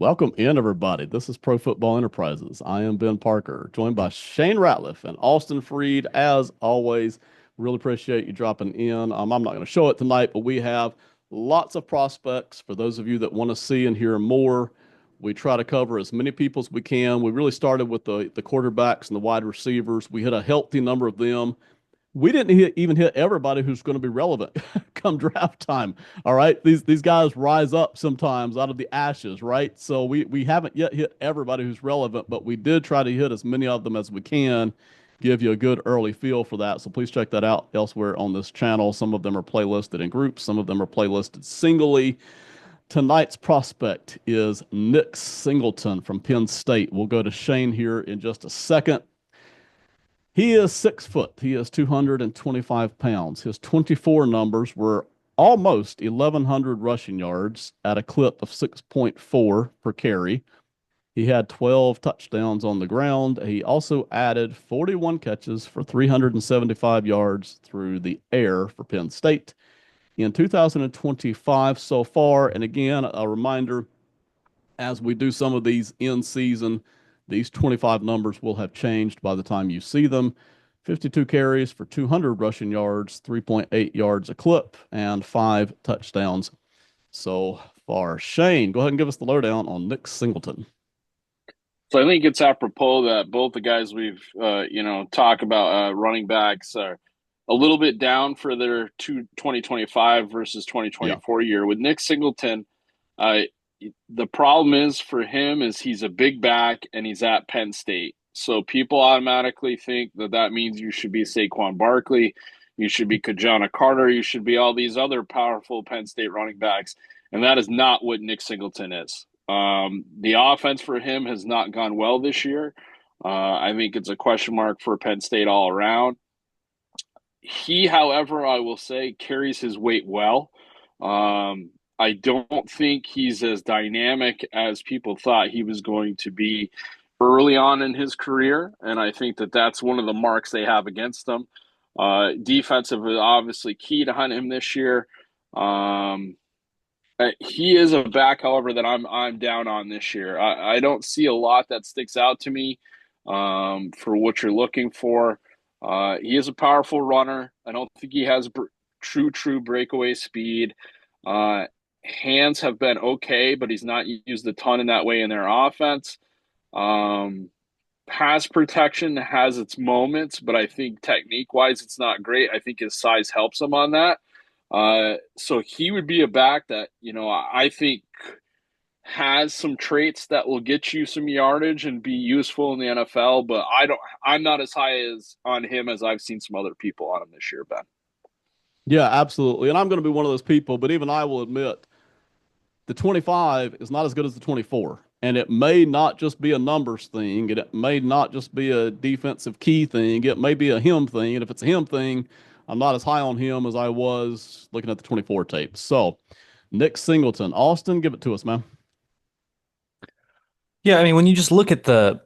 Welcome in, everybody. This is Pro Football Enterprises. I am Ben Parker, joined by Shane Ratliff and Austin Freed. As always, really appreciate you dropping in. I'm not going to show it tonight, but we have lots of prospects for those of you that want to see and hear more. We try to cover as many people as we can. We really started with the quarterbacks and the wide receivers. We hit a healthy number of them. We didn't even hit everybody who's going to be relevant come draft time. All right, these guys rise up sometimes out of the ashes, right? So we haven't yet hit everybody who's relevant, but we did try to hit as many of them as we can, give you a good early feel for that. So please check that out elsewhere on this channel. Some of them are playlisted in groups, some of them are playlisted singly. Tonight's prospect is Nick Singleton from Penn State. We'll go to Shane here in just a second. He is 6 foot. He is 225 pounds. His 24 numbers were almost 1,100 rushing yards at a clip of 6.4 per carry. He had 12 touchdowns on the ground. He also added 41 catches for 375 yards through the air for Penn State in 2025 so far. And again, a reminder, as we do some of these in season, these 25 numbers will have changed by the time you see them. 52 carries for 200 rushing yards, 3.8 yards a clip, and 5 touchdowns so far. Shane, go ahead and give us the lowdown on Nick Singleton. So I think it's apropos that both the guys we've talk about running backs are a little bit down for their 2025 versus Yeah. 2024 year. With Nick Singleton, uh, the problem is for him is he's a big back and he's at Penn State. So people automatically think that that means you should be Saquon Barkley, you should be Kajana Carter, you should be all these other powerful Penn State running backs. And that is not what Nick Singleton is. The offense for him has not gone well this year. I think it's a question mark for Penn State all around. He, however, I will say, carries his weight well. I don't think he's as dynamic as people thought he was going to be early on in his career, and I think that that's one of the marks they have against him. Defensive is obviously key to hunt him this year. He is a back, however, that I'm down on this year. I don't see a lot that sticks out to me for what you're looking for. He is a powerful runner. I don't think he has true breakaway speed. Uh, Hands have been okay, but he's not used a ton in that way in their offense. Um, Pass protection has its moments, but I think technique wise, it's not great. I think his size helps him on that. So he would be a back that, I think has some traits that will get you some yardage and be useful in the NFL, but I'm not as high as on him as I've seen some other people on him this year, Ben. Yeah, absolutely. And I'm going to be one of those people, but even I will admit the 25 is not as good as the 24. And it may not just be a numbers thing, and it may not just be a defensive key thing. It may be a him thing. And if it's a him thing, I'm not as high on him as I was looking at the 24 tape. So, Nick Singleton, Austin, give it to us, man. Yeah, I mean, when you just look at the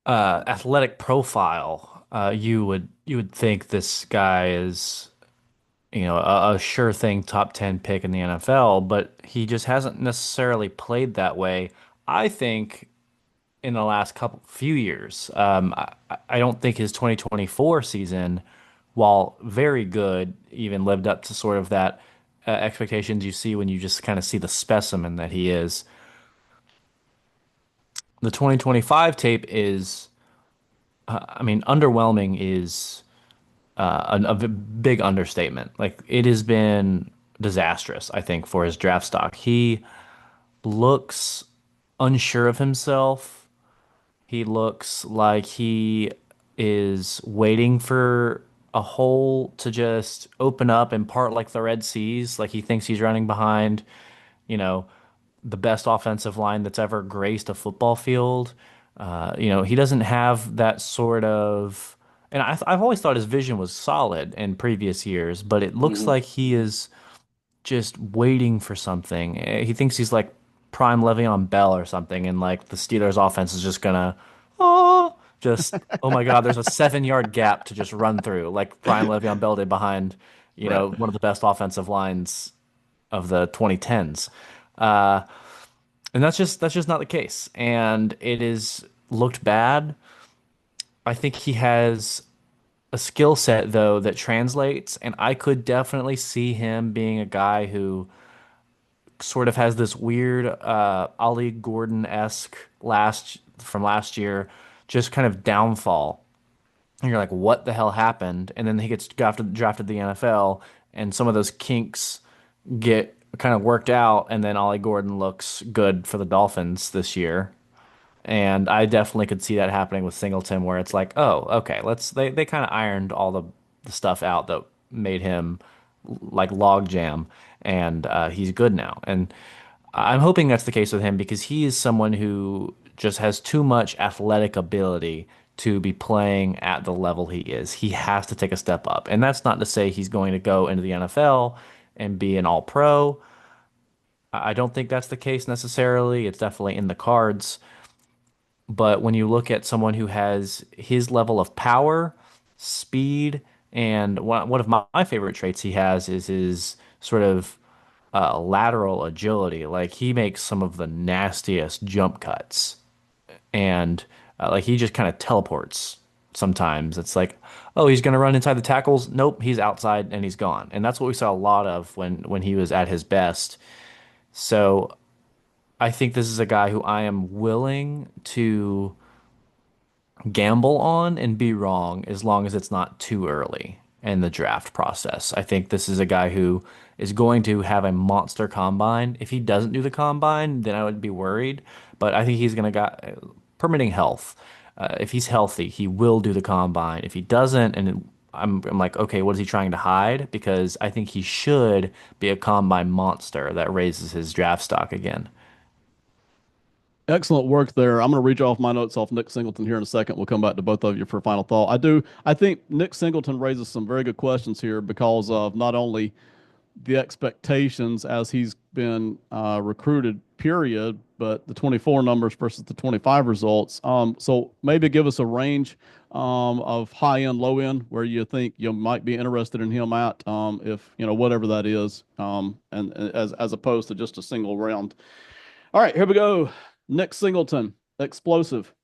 athletic profile, you would think this guy is, a sure thing top 10 pick in the NFL, but he just hasn't necessarily played that way. I think in the last couple few years, I don't think his 2024 season, while very good, even lived up to sort of that expectations you see when you just kind of see the specimen that he is. The 2025 tape is, I mean, underwhelming is a big understatement. Like it has been disastrous, I think, for his draft stock. He looks unsure of himself. He looks like he is waiting for a hole to just open up and part like the Red Seas. Like he thinks he's running behind, you know, the best offensive line that's ever graced a football field. He doesn't have that sort of, and I've always thought his vision was solid in previous years, but it looks Mm-hmm. like he is just waiting for something. He thinks he's like prime Le'Veon Bell or something, and like the Steelers offense is just gonna, oh, just, oh my God, there's a 7 yard gap to just run through, like prime Le'Veon Bell did behind, Right. one of the best offensive lines of the 2010s. Uh, And that's just not the case. And it is looked bad. I think he has a skill set though that translates, and I could definitely see him being a guy who sort of has this weird Ollie Gordon-esque last year, just kind of downfall. And you're like, what the hell happened? And then he gets drafted to the NFL, and some of those kinks get kind of worked out, and then Ollie Gordon looks good for the Dolphins this year. And I definitely could see that happening with Singleton, where it's like, oh, okay, they kind of ironed all the stuff out that made him like logjam, and he's good now. And I'm hoping that's the case with him because he is someone who just has too much athletic ability to be playing at the level he is. He has to take a step up. And that's not to say he's going to go into the NFL and be an all pro. I don't think that's the case necessarily. It's definitely in the cards. But when you look at someone who has his level of power, speed, and one of my favorite traits he has is his sort of lateral agility. Like he makes some of the nastiest jump cuts, and like he just kind of teleports sometimes. It's like, oh, he's going to run inside the tackles. Nope, he's outside and he's gone. And that's what we saw a lot of when he was at his best. So I think this is a guy who I am willing to gamble on and be wrong as long as it's not too early in the draft process. I think this is a guy who is going to have a monster combine. If he doesn't do the combine, then I would be worried. But I think he's going to got permitting health. If he's healthy, he will do the combine. If he doesn't, and I'm like, okay, what is he trying to hide? Because I think he should be a combine monster that raises his draft stock again. Excellent work there. I'm going to read you off my notes off Nick Singleton here in a second. We'll come back to both of you for a final thought. I think Nick Singleton raises some very good questions here because of not only the expectations as he's been recruited, period, but the 24 numbers versus the 25 results. So maybe give us a range of high end, low end, where you think you might be interested in him at, if you know whatever that is, and as opposed to just a single round. All right, here we go. Nick Singleton, explosive,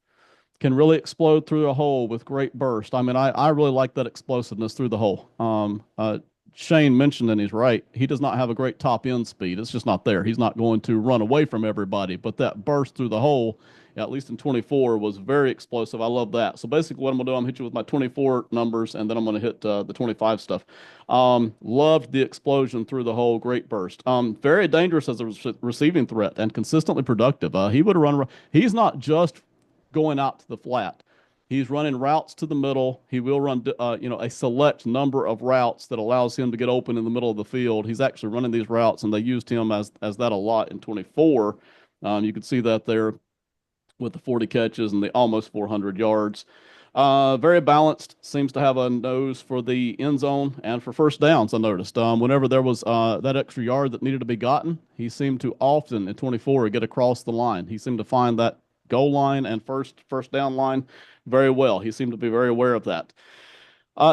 can really explode through a hole with great burst. I mean, I really like that explosiveness through the hole. Shane mentioned, and he's right, he does not have a great top end speed. It's just not there. He's not going to run away from everybody, but that burst through the hole, at least in 24, was very explosive. I love that. So basically, what I'm going to do, I'm going to hit you with my 24 numbers, and then I'm going to hit the 25 stuff. Loved the explosion through the hole. Great burst. Very dangerous as a receiving threat and consistently productive. He would run. He's not just going out to the flat. He's running routes to the middle. He will run, a select number of routes that allows him to get open in the middle of the field. He's actually running these routes, and they used him as that a lot in 24. You could see that there with the 40 catches and the almost 400 yards. Very balanced. Seems to have a nose for the end zone and for first downs. I noticed. Whenever there was that extra yard that needed to be gotten, he seemed to often in 24 get across the line. He seemed to find that goal line and first down line very well. He seemed to be very aware of that.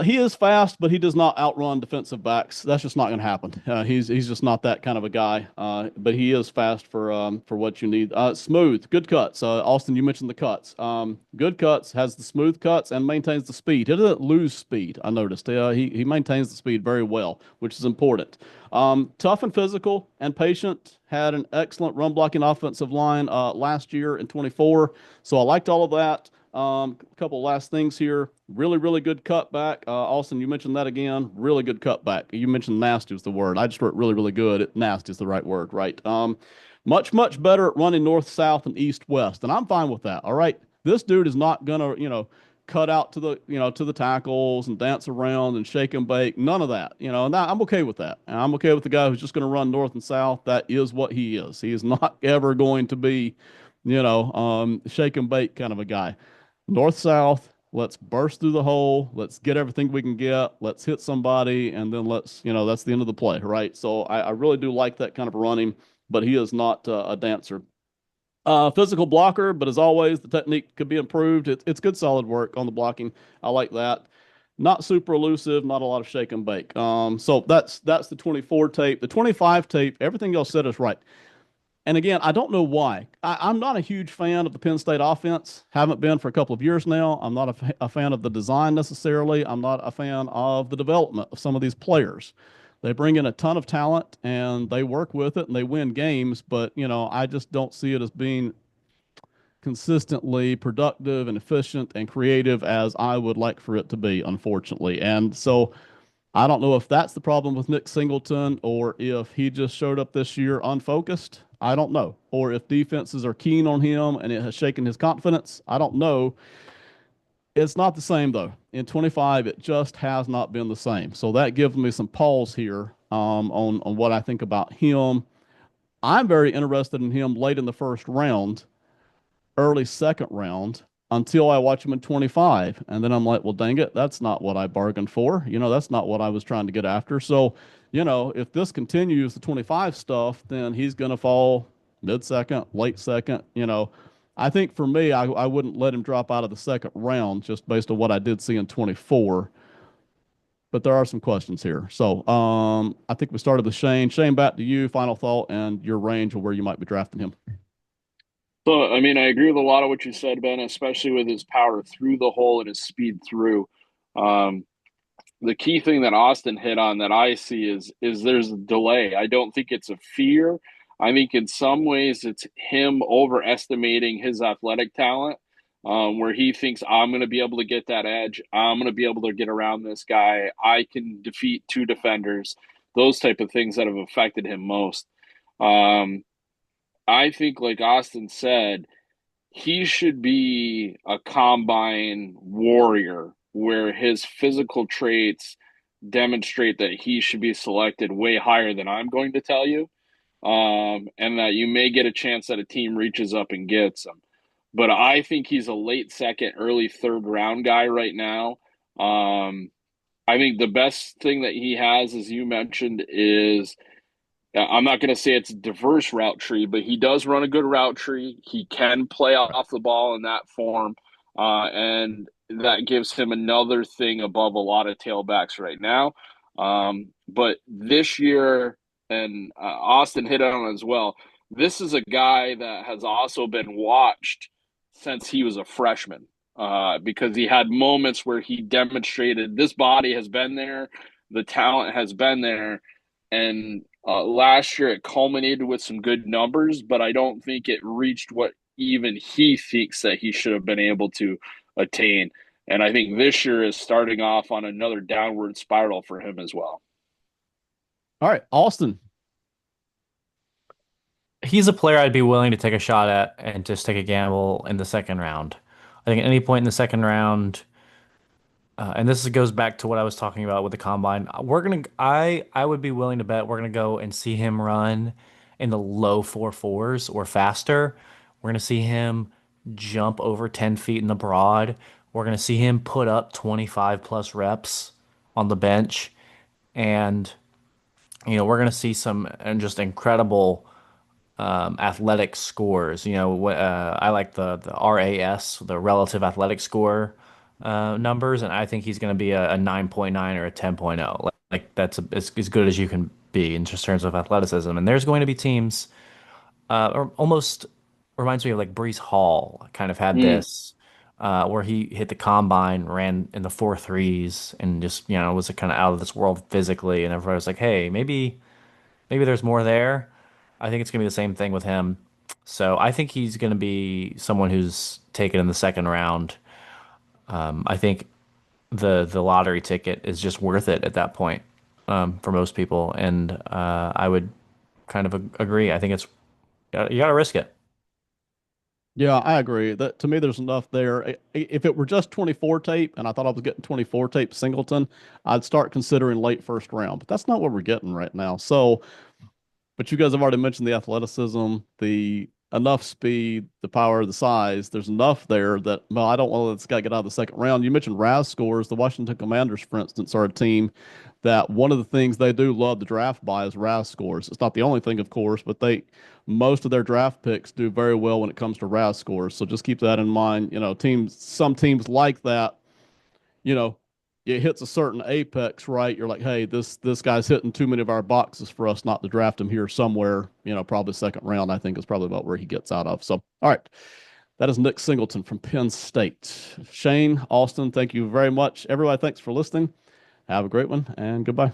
He is fast, but he does not outrun defensive backs. That's just not going to happen. He's just not that kind of a guy. But he is fast for what you need. Smooth, good cuts. Austin, you mentioned the cuts. Good cuts, has the smooth cuts and maintains the speed. He doesn't lose speed. I noticed. He maintains the speed very well, which is important. Tough and physical and patient. Had an excellent run blocking offensive line last year in 24. So I liked all of that. A couple last things here. Really, really good cutback. Austin, you mentioned that again. Really good cutback. You mentioned nasty was the word. I just wrote really, really good. Nasty is the right word, right? Much, much better at running north, south, and east, west. And I'm fine with that. All right. This dude is not gonna, cut out to the tackles and dance around and shake and bake. None of that. And I'm okay with that. And I'm okay with the guy who's just gonna run north and south. That is what he is. He is not ever going to be, shake and bake kind of a guy. North south, let's burst through the hole, let's get everything we can get, let's hit somebody, and then that's the end of the play, right? So I really do like that kind of running, but he is not a dancer. Physical blocker, but as always, the technique could be improved. It's good solid work on the blocking. I like that. Not super elusive, not a lot of shake and bake. So that's the 24 tape. The 25 tape, everything y'all said is right. And again, I don't know why. I'm not a huge fan of the Penn State offense. Haven't been for a couple of years now. I'm not a fan of the design necessarily. I'm not a fan of the development of some of these players. They bring in a ton of talent and they work with it and they win games, but I just don't see it as being consistently productive and efficient and creative as I would like for it to be, unfortunately. And so I don't know if that's the problem with Nick Singleton or if he just showed up this year unfocused. I don't know. Or if defenses are keen on him and it has shaken his confidence. I don't know. It's not the same though. In 25, it just has not been the same. So that gives me some pause here on what I think about him. I'm very interested in him late in the first round, early second round until I watch him in 25. And then I'm like, well, dang it, that's not what I bargained for. That's not what I was trying to get after. So, if this continues the 25 stuff, then he's going to fall mid second, late second. I think for me, I wouldn't let him drop out of the second round just based on what I did see in 24. But there are some questions here. So I think we started with Shane. Shane, back to you. Final thought and your range of where you might be drafting him. So, I mean, I agree with a lot of what you said, Ben, especially with his power through the hole and his speed through. Um, the key thing that Austin hit on that I see is there's a delay. I don't think it's a fear. I think in some ways it's him overestimating his athletic talent, where he thinks I'm going to be able to get that edge. I'm going to be able to get around this guy. I can defeat two defenders. Those type of things that have affected him most. Um, I think, like Austin said, he should be a combine warrior where his physical traits demonstrate that he should be selected way higher than I'm going to tell you. And that you may get a chance that a team reaches up and gets him. But I think he's a late second, early third round guy right now. I think the best thing that he has, as you mentioned, is I'm not going to say it's a diverse route tree, but he does run a good route tree. He can play off the ball in that form. And that gives him another thing above a lot of tailbacks right now. But this year, and Austin hit on it as well, this is a guy that has also been watched since he was a freshman, because he had moments where he demonstrated this body has been there, the talent has been there, and last year it culminated with some good numbers, but I don't think it reached what even he thinks that he should have been able to attain. And I think this year is starting off on another downward spiral for him as well. All right, Austin. He's a player I'd be willing to take a shot at and just take a gamble in the second round. I think at any point in the second round, and this goes back to what I was talking about with the combine. I would be willing to bet we're gonna go and see him run in the low 4.4s or faster. We're gonna see him jump over 10 feet in the broad. We're gonna see him put up 25 plus reps on the bench, and we're gonna see some and just incredible athletic scores. I like the RAS, the relative athletic score numbers, and I think he's going to be a 9.9 or a 10.0. Like that's as good as you can be in just terms of athleticism. And there's going to be teams, or almost reminds me of like Brees Hall kind of had this, where he hit the combine, ran in the 4.3s, and just was kind of out of this world physically, and everybody was like, hey, maybe there's more there. I think it's going to be the same thing with him. So I think he's going to be someone who's taken in the second round. I think the lottery ticket is just worth it at that point, for most people, and I would kind of agree. I think you got to risk it. Yeah, I agree. That to me, there's enough there. If it were just 24 tape, and I thought I was getting 24 tape Singleton, I'd start considering late first round. But that's not what we're getting right now. So, but you guys have already mentioned the athleticism, the enough speed, the power, the size. There's enough there that, well, I don't want to let this guy get out of the second round. You mentioned RAS scores. The Washington Commanders, for instance, are a team that one of the things they do love to draft by is RAS scores. It's not the only thing, of course, but most of their draft picks do very well when it comes to RAS scores. So just keep that in mind. Some teams like that, you know, it hits a certain apex, right? You're like, hey, this guy's hitting too many of our boxes for us not to draft him here somewhere. Probably second round, I think is probably about where he gets out of. So, all right. That is Nick Singleton from Penn State. Shane, Austin, thank you very much. Everybody, thanks for listening. Have a great one and goodbye.